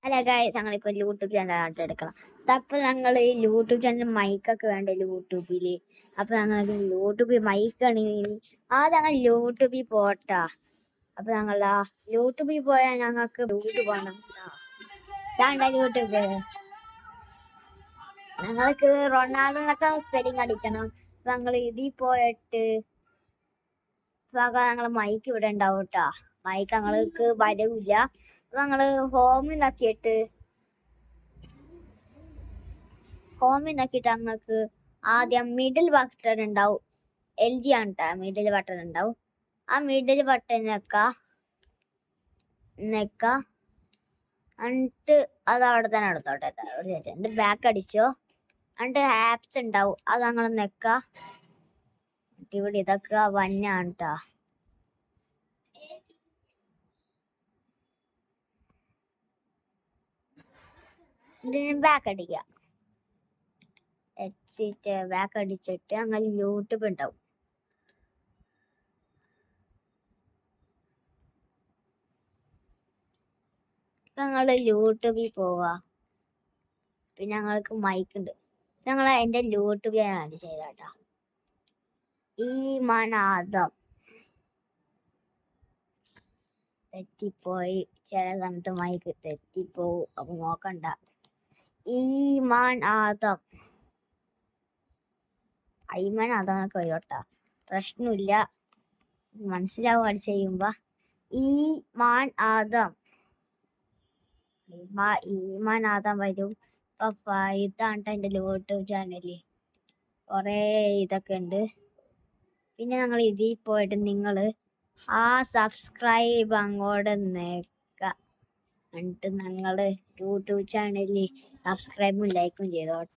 അല്ല ഗായ്സ്, ഞങ്ങളിപ്പോ YouTube channel എടുക്കണം. അപ്പൊ ഞങ്ങൾ യൂട്യൂബ് ചാനൽ മൈക്കൊക്കെ വേണ്ട യൂട്യൂബില്. അപ്പൊ ഞങ്ങൾ യൂട്യൂബിൽ മൈക്കാണെങ്കിൽ ഞങ്ങൾ യൂട്യൂബിൽ പോട്ടാ. അപ്പൊ ഞങ്ങൾ യൂട്യൂബിൽ പോയാൽ ഞങ്ങൾക്ക് യൂട്യൂബ് വേണം. യൂട്യൂബ് ഞങ്ങൾക്ക് റൊണാൾഡോനൊക്കെ സ്പെല്ലിങ് അടിക്കണം. അപ്പൊ ഞങ്ങൾ ഇതിൽ പോയിട്ട് ഞങ്ങളെ മൈക്ക് ഇവിടെ ഉണ്ടാവും കേട്ടാ. മൈക്ക് ഞങ്ങൾക്ക് വരവില്ല. അപ്പൊ ഞങ്ങള് ഹോമിൽ നോക്കിയിട്ട് ഞങ്ങൾക്ക് ആദ്യം മിഡിൽ ബട്ടൺ ഉണ്ടാവും. LG ആണ് കേട്ടാ മിഡിൽ ബട്ടൺ ഉണ്ടാവും. ആ മിഡിൽ ബട്ടൺ നെക്ക എന്നിട്ട് അത് അവിടെ തന്നെ എടുത്തോട്ടെ. എന്നിട്ട് ബാക്ക് അടിച്ചോ. എന്നിട്ട് ആപ്സ് ഉണ്ടാവും, അത് ഞങ്ങൾ നെക്ക. ഇവിടെ ഇതൊക്കെ വന്നാണ് കേട്ടാ. ബാക്ക് അടിക്കുക. ബാക്ക് അടിച്ചിട്ട് അങ്ങനെ യൂട്യൂബ് ഉണ്ടാവും. ഞങ്ങള് യൂട്യൂബിൽ പോവാ. പിന്നെ ഞങ്ങൾക്ക് മൈക്ക് ഉണ്ട്. ഞങ്ങൾ എൻ്റെ യൂട്യൂബ് ചാനൽ ചെയ്താട്ടാ. ഈമാനാദം തെറ്റിപ്പോയി. ചില സമയത്ത് മൈക്ക് തെറ്റിപ്പോവും. അപ്പൊ നോക്കണ്ട. ഈമാനാദം എന്നൊക്കെ വരോട്ടാ. പ്രശ്നമില്ല, മനസ്സിലാവുക ചെയ്യുമ്പോ. ഈമാനാദം വരും. ഇതാണ് എൻ്റെ യൂട്യൂബ് ചാനല്. കൊറേ ഇതൊക്കെ ഉണ്ട്. പിന്നെ ഞങ്ങൾ ഇതിൽ പോയിട്ട് നിങ്ങൾ സബ്സ്ക്രൈബ് അങ്ങോട്ട് നേക്ക. എന്നിട്ട് ഞങ്ങള് യൂട്യൂബ് ചാനലിൽ സബ്സ്ക്രൈബും ലൈക്കും ചെയ്തോട്ടെ.